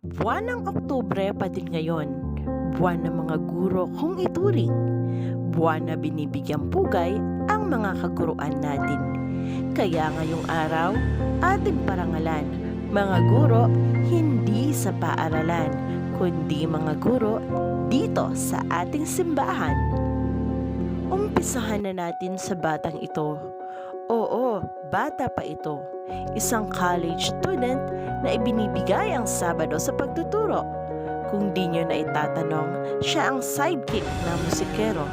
Buwan ng Oktubre pa din ngayon, buwan ng mga guro kung ituring, buwan na binibigyang pugay ang mga kaguruan natin. Kaya ngayong araw, ating parangalan, mga guro hindi sa paaralan, kundi mga guro dito sa ating simbahan. Umpisahan na natin sa batang ito. Oo, bata pa ito. Isang college student na ibinibigay ang Sabado sa pagtuturo. Kung di nyo na itatanong, siya ang sidekick na musikero.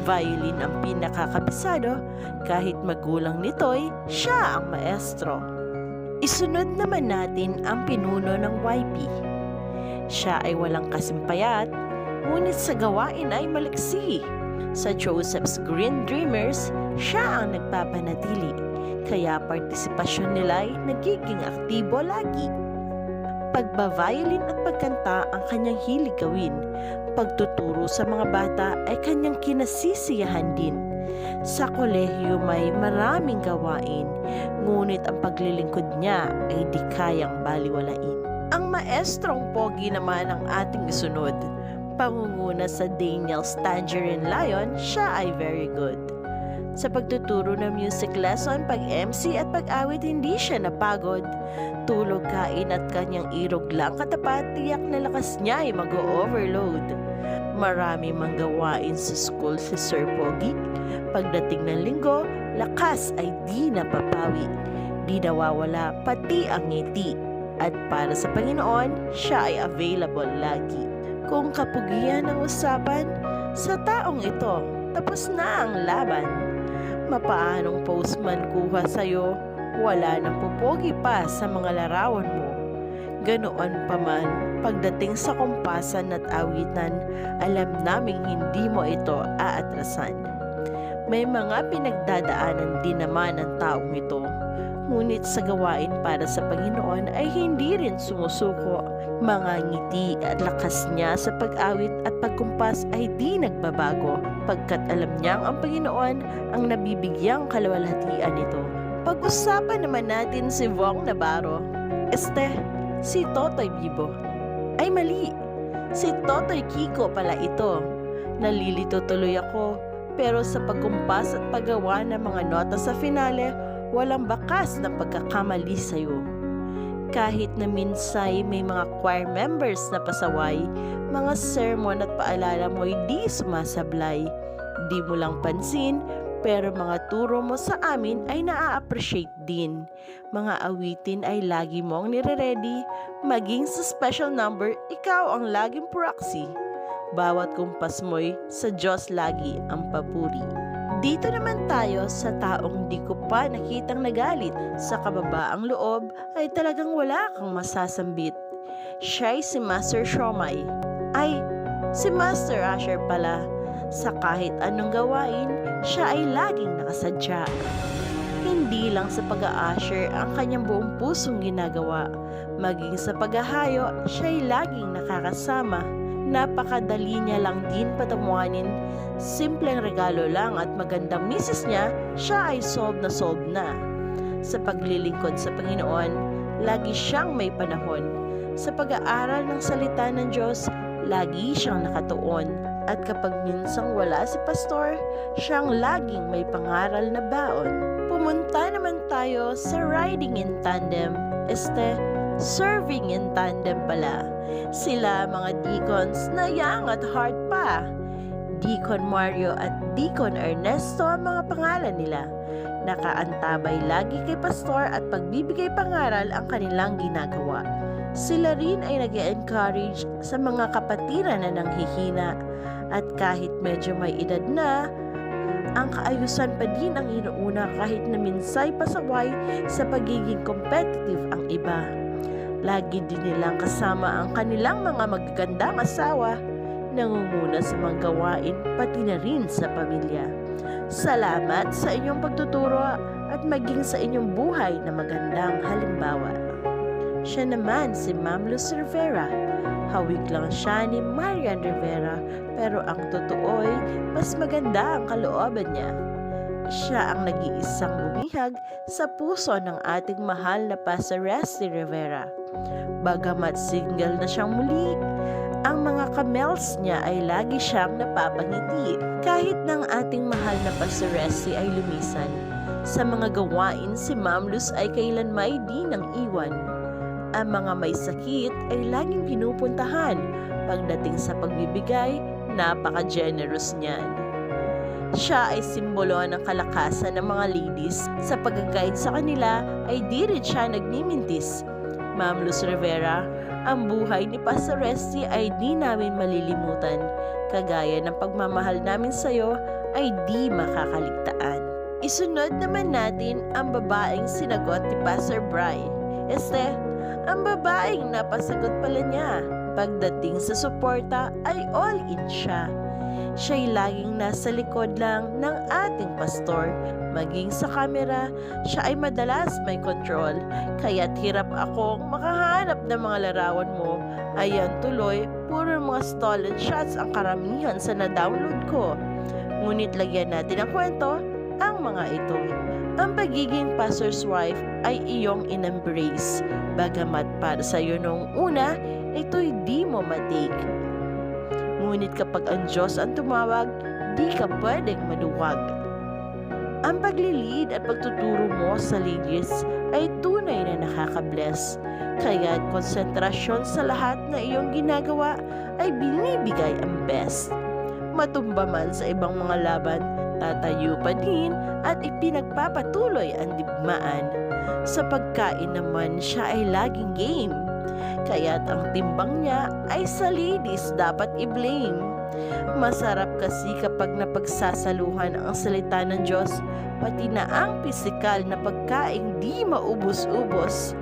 Violin ang pinakakabisado, kahit magulang nito'y siya ang maestro. Isunod naman natin ang pinuno ng YP. Siya ay walang kasimpayat, ngunit sa gawain ay maliksi. Sa Joseph's Green Dreamers, siya ang nagpapanatili, kaya partisipasyon nila ay nagiging aktibo lagi. Pagba-violin at pagkanta ang kanyang hilig gawin. Pagtuturo sa mga bata ay kanyang kinasisiyahan din. Sa kolehiyo may maraming gawain, ngunit ang paglilingkod niya ay di kayang baliwalain. Ang maestrong pogi naman ang ating isunod. Pangunguna sa Daniel's Tangerine Lion, siya ay very good. Sa pagtuturo ng music lesson, pag-MC at pag-awit, hindi siya napagod. Tulog, kain at kanyang irog lang katapat, tiyak na lakas niya ay mag-overload. Marami mang gawain sa school si Sir Pogi. Pagdating ng linggo, lakas ay di napapawi. Di nawawala pati ang ngiti. At para sa Panginoon, siya ay available lagi. Kung kapugian ang usapan, sa taong ito, tapos na ang laban. Mapaanong postman kuha sa'yo, wala nang pupogi pa sa mga larawan mo. Ganoon pa man, pagdating sa kumpasan at awitan, alam naming hindi mo ito aatrasan. May mga pinagdadaanan din naman ang taong ito, ngunit sa gawain para sa Panginoon ay hindi rin sumusuko. Mga ngiti at lakas niya sa pag-awit at pagkumpas ay di nagbabago, pagkat alam niyang ang Panginoon ang nabibigyang kalwalhatian nito. Pag-usapan naman natin si Vong Navarro. Si Totoy Bibo. Ay mali, si Totoy Kiko pala ito. Nalilito tuloy ako, pero sa pagkumpas at paggawa ng mga nota sa finale, walang bakas ng pagkakamali sa'yo. Kahit na minsay may mga choir members na pasaway, mga sermon at paalala mo'y di sumasablay. Di mo lang pansin, pero mga turo mo sa amin ay naa-appreciate din. Mga awitin ay lagi mong nire-ready, maging sa special number, ikaw ang laging proxy. Bawat kumpas mo'y sa Diyos lagi ang papuri. Dito naman tayo sa taong di ko pa nakitang nagalit. Sa kababaang loob ay talagang wala kang masasambit. Siya'y si Master Shomai. Ay, si Master Asher pala. Sa kahit anong gawain, siya ay laging nakasadya. Hindi lang sa pag-a-usher ang kanyang buong pusong ginagawa. Maging sa paghahayo, siya'y laging nakakasama. Napakadali niya lang din patamuanin. Simpleng regalo lang at magandang misis niya, siya ay solve na. Sa paglilingkod sa Panginoon, lagi siyang may panahon. Sa pag-aaral ng salita ng Diyos, lagi siyang nakatuon. At kapag minsang wala si pastor, siyang laging may pangaral na baon. Pumunta naman tayo sa riding in tandem, serving in tandem pala. Sila mga deacons na young at hard pa. Deacon Mario at Deacon Ernesto ang mga pangalan nila. Nakaantabay lagi kay pastor at pagbibigay pangaral ang kanilang ginagawa. Sila rin ay nag-encourage sa mga kapatiran na nanghihina. At kahit medyo may edad na, ang kaayusan pa din ang inuuna kahit na minsay pasaway sa pagiging competitive ang iba. Lagi din nilang kasama ang kanilang mga magagandang asawa, nangunguna sa mga gawain pati na rin sa pamilya. Salamat sa inyong pagtuturo at maging sa inyong buhay na magandang halimbawa. Siya naman si Ma'am Luz Rivera. Hawig lang siya ni Marian Rivera, pero ang totoo'y mas maganda ang kalooban niya. Siya ang nag-iisang bumihag sa puso ng ating mahal na Pastor Resty Rivera. Bagamat single na siyang muli, ang mga kamels niya ay lagi siyang napapangiti. Kahit ng ating mahal na Pastor Resty ay lumisan, sa mga gawain si Ma'am Luz ay kailanmay di nang iwan. Ang mga may sakit ay laging pinupuntahan. Pagdating sa pagbibigay, napaka-generous niyan. Siya ay simbolo ng kalakasan ng mga ladies. Sa pag-guide sa kanila ay di rin siya nagmimintis. Ma'am Luz Rivera, ang buhay ni Pastor Resty ay di namin malilimutan. Kagaya ng pagmamahal namin sa iyo ay di makakaligtaan. Isunod naman natin ang babaeng sinagot ni Pastor Bry. Ang babaeng napasagot pala niya. Pagdating sa suporta ay all in siya. Siya'y laging nasa likod lang ng ating pastor. Maging sa kamera, siya ay madalas may control. Kaya't hirap akong makahanap ng mga larawan mo. Ayan tuloy, puro mga stolen shots ang karamihan sa na-download ko. Ngunit lagyan natin ang kwento, ang mga ito. Ang pagiging pastor's wife ay iyong in-embrace. Bagamat para sa iyo noong una, ito'y di mo matake. Ngunit kapag ang Diyos ang tumawag, di ka pwedeng maluwag. Ang paglilid at pagtuturo mo sa ladies ay tunay na nakaka-bless. Kaya konsentrasyon sa lahat na iyong ginagawa ay binibigay ang best. Matumba man sa ibang mga laban, tatayo pa din at ipinagpapatuloy ang digmaan. Sa pagkain naman siya ay laging game. Kaya't ang timbang niya ay sa ladies dapat i-blame. Masarap kasi kapag napagsasaluhan ang salita ng Diyos, pati na ang pisikal na pagkain di maubos-ubos.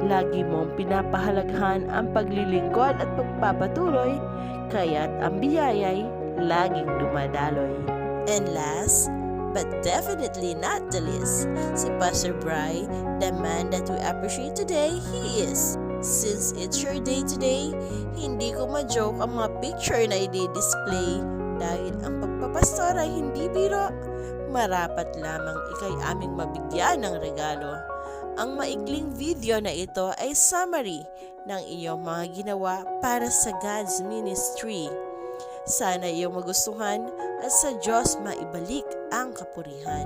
Lagi mong pinapahalaghan ang paglilingkod at pagpapatuloy, kaya't ang biyaya'y laging dumadaloy. And last, but definitely not the least, si Pastor Bry, the man that we appreciate today, he is. Since it's your day today, hindi ko ma-joke ang mga picture na i-display dahil ang pagpapastor ay hindi biro. Marapat lamang ikay aming mabigyan ng regalo. Ang maikling video na ito ay summary ng iyong mga ginawa para sa God's ministry. Sana iyong magustuhan at sa Diyos maibalik ang kapurihan.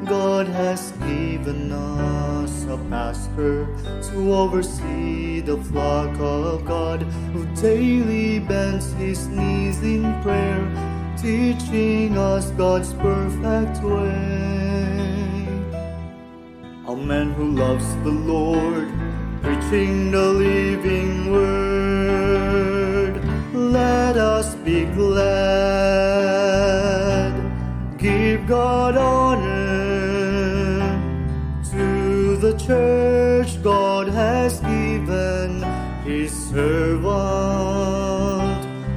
God has given us a pastor to oversee the flock of God, who daily bends his knees in prayer, teaching us God's perfect way. A man who loves the Lord, preaching the living word. Let us be glad, give God honor to the church God has given his servant,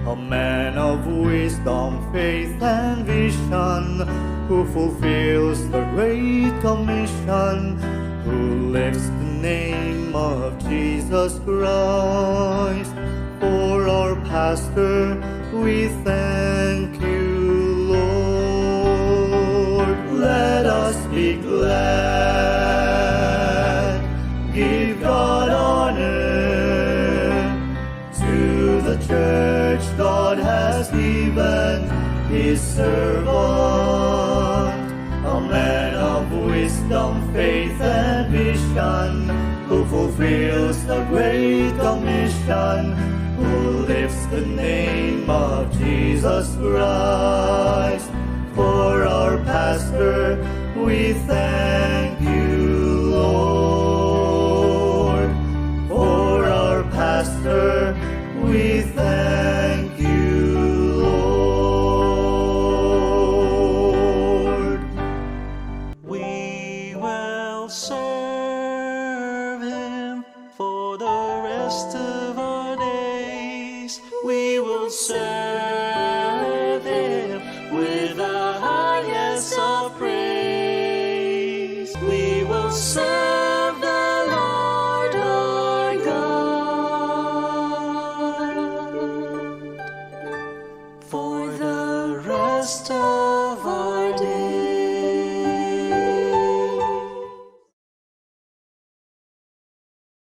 a man of wisdom, faith and vision, who fulfills the great commission, who lifts the name of Jesus Christ. For our pastor, we thank you, Lord. Let us be glad, give God honor to the church God has given his servant, a man of wisdom, faith and vision, who fulfills the great commission, who lifts the name of Jesus Christ. For our pastor, we thank you, Lord. For our pastor, we thank you, Lord. We will serve him for the rest of our days. We will serve him with the highest of praise. We rest of our